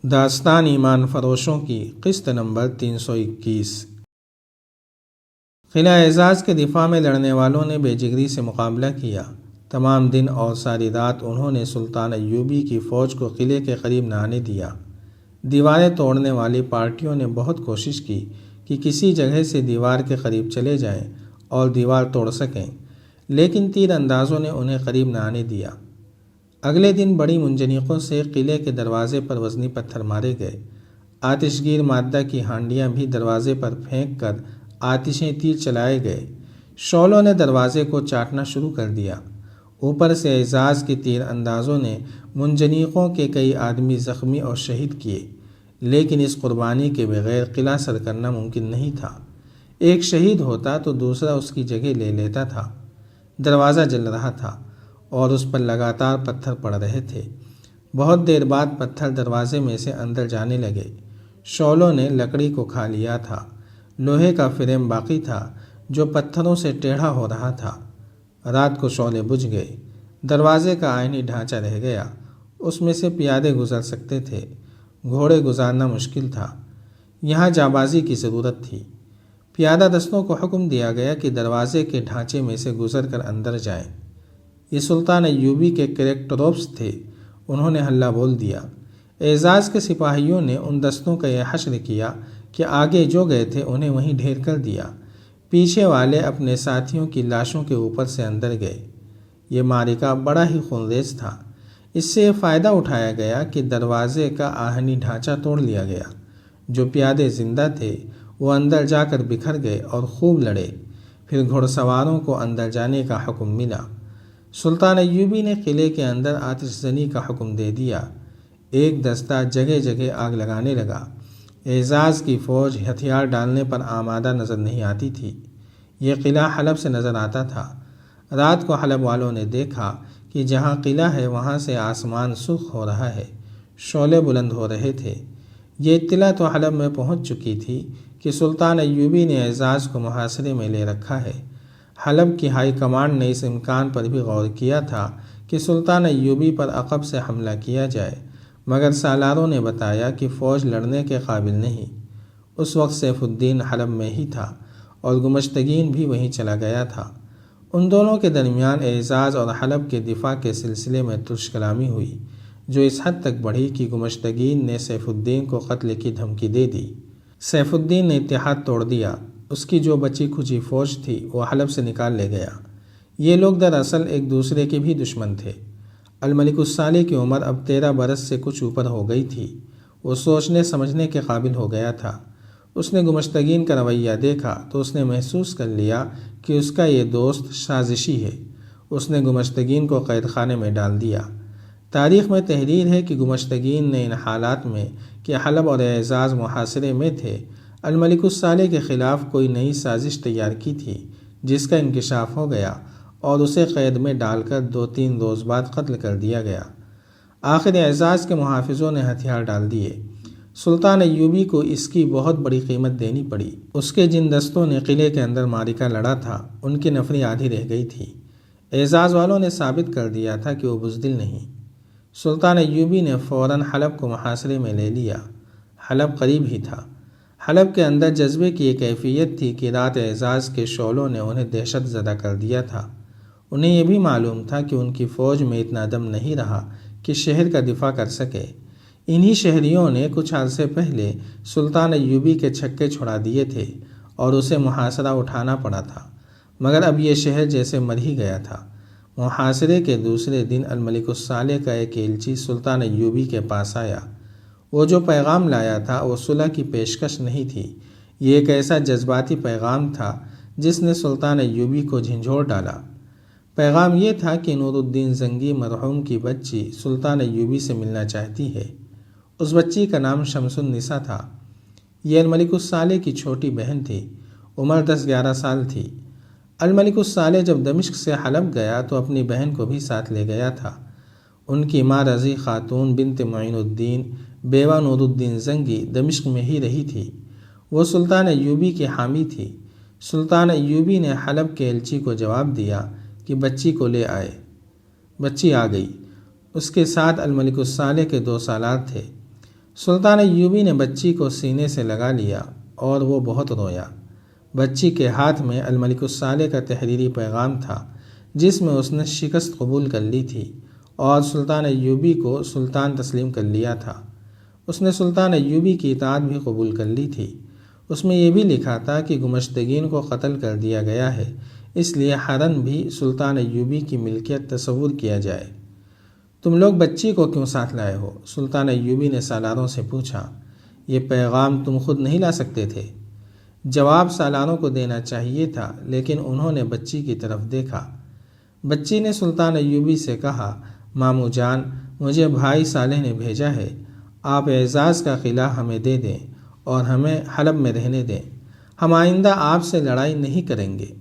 داستان ایمان فروشوں کی قسط نمبر 321۔ قلعہ اعزاز کے دفاع میں لڑنے والوں نے بے جگری سے مقابلہ کیا۔ تمام دن اور ساری رات انہوں نے سلطان ایوبی کی فوج کو قلعے کے قریب نہ آنے دیا۔ دیواریں توڑنے والی پارٹیوں نے بہت کوشش کی کہ کسی جگہ سے دیوار کے قریب چلے جائیں اور دیوار توڑ سکیں، لیکن تیر اندازوں نے انہیں قریب نہ آنے دیا۔ اگلے دن بڑی منجنیقوں سے قلعے کے دروازے پر وزنی پتھر مارے گئے۔ آتش گیر مادہ کی ہانڈیاں بھی دروازے پر پھینک کر آتشیں تیر چلائے گئے۔ شعلوں نے دروازے کو چاٹنا شروع کر دیا۔ اوپر سے اعزاز کے تیر اندازوں نے منجنیقوں کے کئی آدمی زخمی اور شہید کیے، لیکن اس قربانی کے بغیر قلعہ سر کرنا ممکن نہیں تھا۔ ایک شہید ہوتا تو دوسرا اس کی جگہ لے لیتا تھا۔ دروازہ جل رہا تھا اور اس پر لگاتار پتھر پڑ رہے تھے۔ بہت دیر بعد پتھر دروازے میں سے اندر جانے لگے۔ شعلوں نے لکڑی کو کھا لیا تھا۔ لوہے کا فریم باقی تھا جو پتھروں سے ٹیڑھا ہو رہا تھا۔ رات کو شعلے بجھ گئے۔ دروازے کا آئینی ڈھانچہ رہ گیا۔ اس میں سے پیادے گزر سکتے تھے، گھوڑے گزارنا مشکل تھا۔ یہاں جانبازی کی ضرورت تھی۔ پیادہ دستوں کو حکم دیا گیا کہ دروازے کے ڈھانچے میں سے گزر کر اندر جائیں۔ یہ سلطان ایوبی کے کریک ٹروپس تھے۔ انہوں نے ہلہ بول دیا۔ اعزاز کے سپاہیوں نے ان دستوں کا یہ حشر کیا کہ آگے جو گئے تھے انہیں وہیں ڈھیر کر دیا۔ پیچھے والے اپنے ساتھیوں کی لاشوں کے اوپر سے اندر گئے۔ یہ معرکہ بڑا ہی خونریز تھا۔ اس سے یہ فائدہ اٹھایا گیا کہ دروازے کا آہنی ڈھانچہ توڑ لیا گیا۔ جو پیادے زندہ تھے وہ اندر جا کر بکھر گئے اور خوب لڑے۔ پھر گھڑ سواروں کو اندر جانے کا حکم ملا۔ سلطان ایوبی نے قلعے کے اندر آتش زنی کا حکم دے دیا۔ ایک دستہ جگہ جگہ آگ لگانے لگا۔ اعزاز کی فوج ہتھیار ڈالنے پر آمادہ نظر نہیں آتی تھی۔ یہ قلعہ حلب سے نظر آتا تھا۔ رات کو حلب والوں نے دیکھا کہ جہاں قلعہ ہے وہاں سے آسمان سرخ ہو رہا ہے، شعلے بلند ہو رہے تھے۔ یہ اطلاع تو حلب میں پہنچ چکی تھی کہ سلطان ایوبی نے اعزاز کو محاصرے میں لے رکھا ہے۔ حلب کی ہائی کمانڈ نے اس امکان پر بھی غور کیا تھا کہ سلطان ایوبی پر عقب سے حملہ کیا جائے، مگر سالاروں نے بتایا کہ فوج لڑنے کے قابل نہیں۔ اس وقت سیف الدین حلب میں ہی تھا اور گمشتگین بھی وہیں چلا گیا تھا۔ ان دونوں کے درمیان اعزاز اور حلب کے دفاع کے سلسلے میں ترش کلامی ہوئی، جو اس حد تک بڑھی کہ گمشتگین نے سیف الدین کو قتل کی دھمکی دے دی۔ سیف الدین نے اتحاد توڑ دیا۔ اس کی جو بچی کھچی فوج تھی وہ حلب سے نکال لے گیا۔ یہ لوگ دراصل ایک دوسرے کے بھی دشمن تھے۔ الملک الصالح کی عمر اب 13 برس سے کچھ اوپر ہو گئی تھی۔ وہ سوچنے سمجھنے کے قابل ہو گیا تھا۔ اس نے گمشتگین کا رویہ دیکھا تو اس نے محسوس کر لیا کہ اس کا یہ دوست سازشی ہے۔ اس نے گمشتگین کو قید خانے میں ڈال دیا۔ تاریخ میں تحریر ہے کہ گمشتگین نے ان حالات میں کہ حلب اور اعزاز محاصرے میں تھے، الملک الصالح کے خلاف کوئی نئی سازش تیار کی تھی، جس کا انکشاف ہو گیا اور اسے قید میں ڈال کر 2-3 روز بعد قتل کر دیا گیا۔ آخر اعزاز کے محافظوں نے ہتھیار ڈال دیے۔ سلطان ایوبی کو اس کی بہت بڑی قیمت دینی پڑی۔ اس کے جن دستوں نے قلعے کے اندر معرکہ لڑا تھا ان کی نفری آدھی رہ گئی تھی۔ اعزاز والوں نے ثابت کر دیا تھا کہ وہ بزدل نہیں۔ سلطان ایوبی نے فوراً حلب کو محاصرے میں لے لیا۔ حلب قریب ہی تھا۔ حلب کے اندر جذبے کی ایک کیفیت تھی کہ رات اعزاز کے شعلوں نے انہیں دہشت زدہ کر دیا تھا۔ انہیں یہ بھی معلوم تھا کہ ان کی فوج میں اتنا دم نہیں رہا کہ شہر کا دفاع کر سکے۔ انہی شہریوں نے کچھ عرصے پہلے سلطان ایوبی کے چھکے چھڑا دیے تھے اور اسے محاصرہ اٹھانا پڑا تھا، مگر اب یہ شہر جیسے مر ہی گیا تھا۔ محاصرے کے دوسرے دن الملک الصالح کا ایک ایلچی سلطان ایوبی کے پاس آیا۔ وہ جو پیغام لایا تھا وہ صلح کی پیشکش نہیں تھی۔ یہ ایک ایسا جذباتی پیغام تھا جس نے سلطان ایوبی کو جھنجھوڑ ڈالا۔ پیغام یہ تھا کہ نور الدین زنگی مرحوم کی بچی سلطان ایوبی سے ملنا چاہتی ہے۔ اس بچی کا نام شمس النساء تھا۔ یہ الملک الصالح کی چھوٹی بہن تھی۔ عمر 10-11 سال تھی۔ الملک الصالح جب دمشق سے حلب گیا تو اپنی بہن کو بھی ساتھ لے گیا تھا۔ ان کی ماں رضی خاتون بنت معین الدین بیوہ نور الدین زنگی دمشق میں ہی رہی تھی۔ وہ سلطان ایوبی کی حامی تھی۔ سلطان ایوبی نے حلب کے ایلچی کو جواب دیا کہ بچی کو لے آئے۔ بچی آ گئی۔ اس کے ساتھ الملک الصالح کے 2 سالار تھے۔ سلطان ایوبی نے بچی کو سینے سے لگا لیا اور وہ بہت رویا۔ بچی کے ہاتھ میں الملک الصالح کا تحریری پیغام تھا جس میں اس نے شکست قبول کر لی تھی اور سلطان ایوبی کو سلطان تسلیم کر لیا تھا۔ اس نے سلطان ایوبی کی اطاعت بھی قبول کر لی تھی۔ اس میں یہ بھی لکھا تھا کہ گمشتگین کو قتل کر دیا گیا ہے، اس لیے حرم بھی سلطان ایوبی کی ملکیت تصور کیا جائے۔ تم لوگ بچی کو کیوں ساتھ لائے ہو؟ سلطان ایوبی نے سالاروں سے پوچھا۔ یہ پیغام تم خود نہیں لا سکتے تھے؟ جواب سالاروں کو دینا چاہیے تھا، لیکن انہوں نے بچی کی طرف دیکھا۔ بچی نے سلطان ایوبی سے کہا، ماموں جان، مجھے بھائی صالح نے بھیجا ہے، آپ اعزاز کا قلعہ ہمیں دے دیں اور ہمیں حلب میں رہنے دیں، ہم آئندہ آپ سے لڑائی نہیں کریں گے۔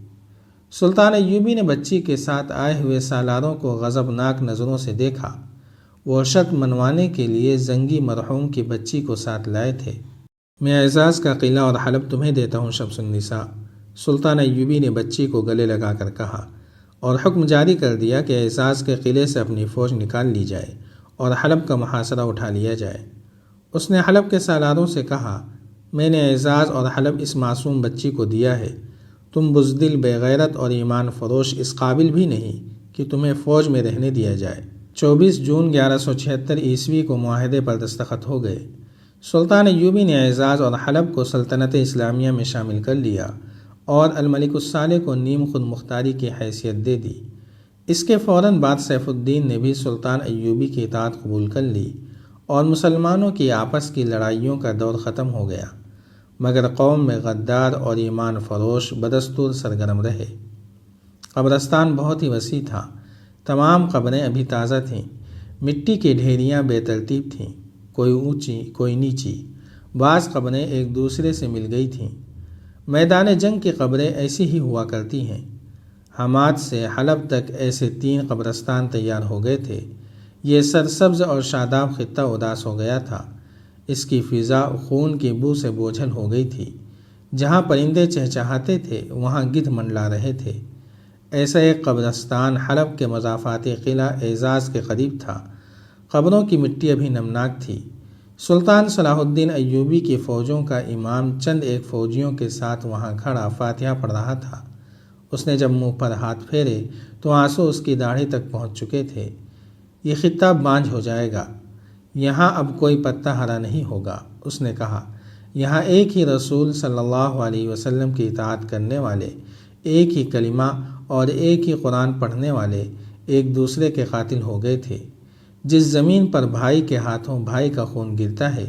سلطان ایوبی نے بچی کے ساتھ آئے ہوئے سالاروں کو غضبناک نظروں سے دیکھا۔ وہ شرط منوانے کے لیے زنگی مرحوم کی بچی کو ساتھ لائے تھے۔ میں اعزاز کا قلعہ اور حلب تمہیں دیتا ہوں شمس النساء، سلطان ایوبی نے بچی کو گلے لگا کر کہا، اور حکم جاری کر دیا کہ اعزاز کے قلعے سے اپنی فوج نکال لی جائے اور حلب کا محاصرہ اٹھا لیا جائے۔ اس نے حلب کے سالاروں سے کہا، میں نے اعزاز اور حلب اس معصوم بچی کو دیا ہے، تم بزدل، بے غیرت اور ایمان فروش اس قابل بھی نہیں کہ تمہیں فوج میں رہنے دیا جائے۔ 24 جون 1176 عیسوی کو معاہدے پر دستخط ہو گئے۔ سلطان ایوبی نے اعزاز اور حلب کو سلطنت اسلامیہ میں شامل کر لیا اور الملک الصالح کو نیم خود مختاری کی حیثیت دے دی۔ اس کے فوراً بعد سیف الدین نے بھی سلطان ایوبی کی اطاعت قبول کر لی اور مسلمانوں کی آپس کی لڑائیوں کا دور ختم ہو گیا، مگر قوم میں غدار اور ایمان فروش بدستور سرگرم رہے۔ قبرستان بہت ہی وسیع تھا، تمام قبریں ابھی تازہ تھیں، مٹی کی ڈھیریاں بے ترتیب تھیں، کوئی اونچی کوئی نیچی، بعض قبریں ایک دوسرے سے مل گئی تھیں۔ میدان جنگ کی قبریں ایسی ہی ہوا کرتی ہیں۔ حماد سے حلب تک ایسے 3 قبرستان تیار ہو گئے تھے۔ یہ سرسبز اور شاداب خطہ اداس ہو گیا تھا، اس کی فضا خون کی بو سے بوجھل ہو گئی تھی۔ جہاں پرندے چہچہاتے تھے وہاں گدھ منڈلا رہے تھے۔ ایسا ایک قبرستان حلب کے مضافاتی قلعہ اعزاز کے قریب تھا۔ قبروں کی مٹی ابھی نمناک تھی۔ سلطان صلاح الدین ایوبی کی فوجوں کا امام چند ایک فوجیوں کے ساتھ وہاں کھڑا فاتحہ پڑھ رہا تھا۔ اس نے جب منہ پر ہاتھ پھیرے تو آنسو اس کی داڑھی تک پہنچ چکے تھے۔ یہ خطہ بانجھ ہو جائے گا، یہاں اب کوئی پتا ہرا نہیں ہوگا، اس نے کہا۔ یہاں ایک ہی رسول صلی اللہ علیہ وسلم کی اطاعت کرنے والے، ایک ہی کلمہ اور ایک ہی قرآن پڑھنے والے ایک دوسرے کے قاتل ہو گئے تھے۔ جس زمین پر بھائی کے ہاتھوں بھائی کا خون گرتا ہے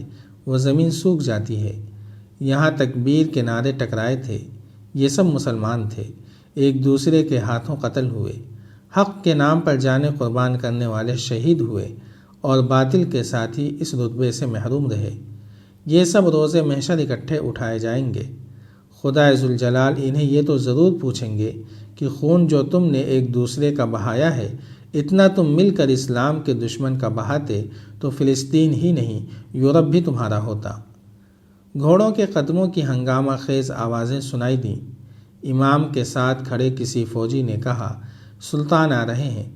وہ زمین سوکھ جاتی ہے۔ یہاں تکبیر کے نعرے ٹکرائے تھے، یہ سب مسلمان تھے، ایک دوسرے کے ہاتھوں قتل ہوئے، حق کے نام پر جانیں قربان کرنے والے شہید ہوئے اور باطل کے ساتھی اس رتبے سے محروم رہے۔ یہ سب روز محشر اکٹھے اٹھائے جائیں گے۔ خدا ذوالجلال انہیں یہ تو ضرور پوچھیں گے کہ خون جو تم نے ایک دوسرے کا بہایا ہے، اتنا تم مل کر اسلام کے دشمن کا بہاتے تو فلسطین ہی نہیں یورپ بھی تمہارا ہوتا۔ گھوڑوں کے قدموں کی ہنگامہ خیز آوازیں سنائی دیں۔ امام کے ساتھ کھڑے کسی فوجی نے کہا، سلطان آ رہے ہیں۔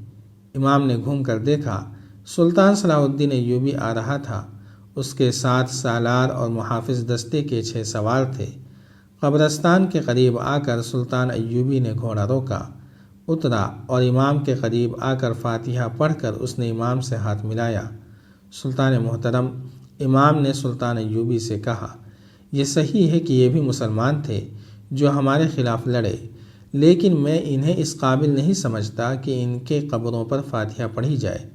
امام نے گھوم کر دیکھا، سلطان صلاح الدین ایوبی آ رہا تھا۔ اس کے ساتھ سالار اور محافظ دستے کے 6 سوار تھے۔ قبرستان کے قریب آ کر سلطان ایوبی نے گھوڑا روکا، اترا اور امام کے قریب آ کر فاتحہ پڑھ کر اس نے امام سے ہاتھ ملایا۔ سلطان محترم، امام نے سلطان ایوبی سے کہا، یہ صحیح ہے کہ یہ بھی مسلمان تھے جو ہمارے خلاف لڑے، لیکن میں انہیں اس قابل نہیں سمجھتا کہ ان کے قبروں پر فاتحہ پڑھی جائے۔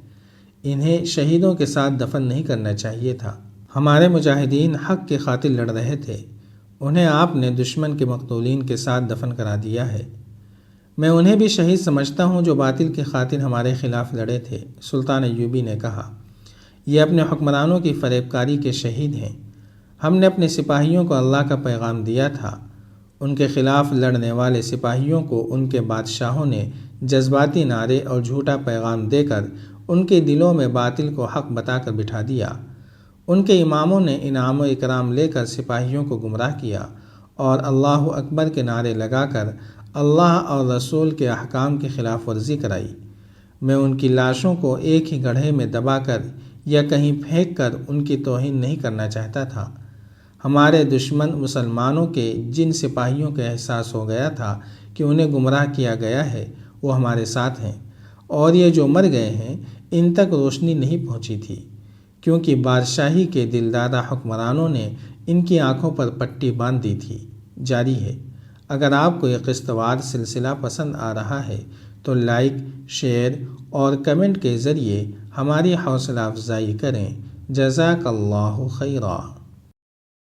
انہیں شہیدوں کے ساتھ دفن نہیں کرنا چاہیے تھا۔ ہمارے مجاہدین حق کے خاطر لڑ رہے تھے، انہیں آپ نے دشمن کے مقتولین کے ساتھ دفن کرا دیا ہے۔ میں انہیں بھی شہید سمجھتا ہوں جو باطل کی خاطر ہمارے خلاف لڑے تھے، سلطان ایوبی نے کہا۔ یہ اپنے حکمرانوں کی فریب کاری کے شہید ہیں۔ ہم نے اپنے سپاہیوں کو اللہ کا پیغام دیا تھا، ان کے خلاف لڑنے والے سپاہیوں کو ان کے بادشاہوں نے جذباتی نعرے اور جھوٹا پیغام دے کر ان کے دلوں میں باطل کو حق بتا کر بٹھا دیا۔ ان کے اماموں نے انعام و اکرام لے کر سپاہیوں کو گمراہ کیا اور اللہ اکبر کے نعرے لگا کر اللہ اور رسول کے احکام کی خلاف ورزی کرائی۔ میں ان کی لاشوں کو ایک ہی گڑھے میں دبا کر یا کہیں پھینک کر ان کی توہین نہیں کرنا چاہتا تھا۔ ہمارے دشمن مسلمانوں کے جن سپاہیوں کا احساس ہو گیا تھا کہ انہیں گمراہ کیا گیا ہے وہ ہمارے ساتھ ہیں، اور یہ جو مر گئے ہیں ان تک روشنی نہیں پہنچی تھی، کیونکہ بادشاہی کے دلدادہ حکمرانوں نے ان کی آنکھوں پر پٹی باندھ دی تھی۔ جاری ہے۔ اگر آپ کو یہ قسط وار سلسلہ پسند آ رہا ہے تو لائک، شیئر اور کمنٹ کے ذریعے ہماری حوصلہ افزائی کریں۔ جزاک اللہ خیرا۔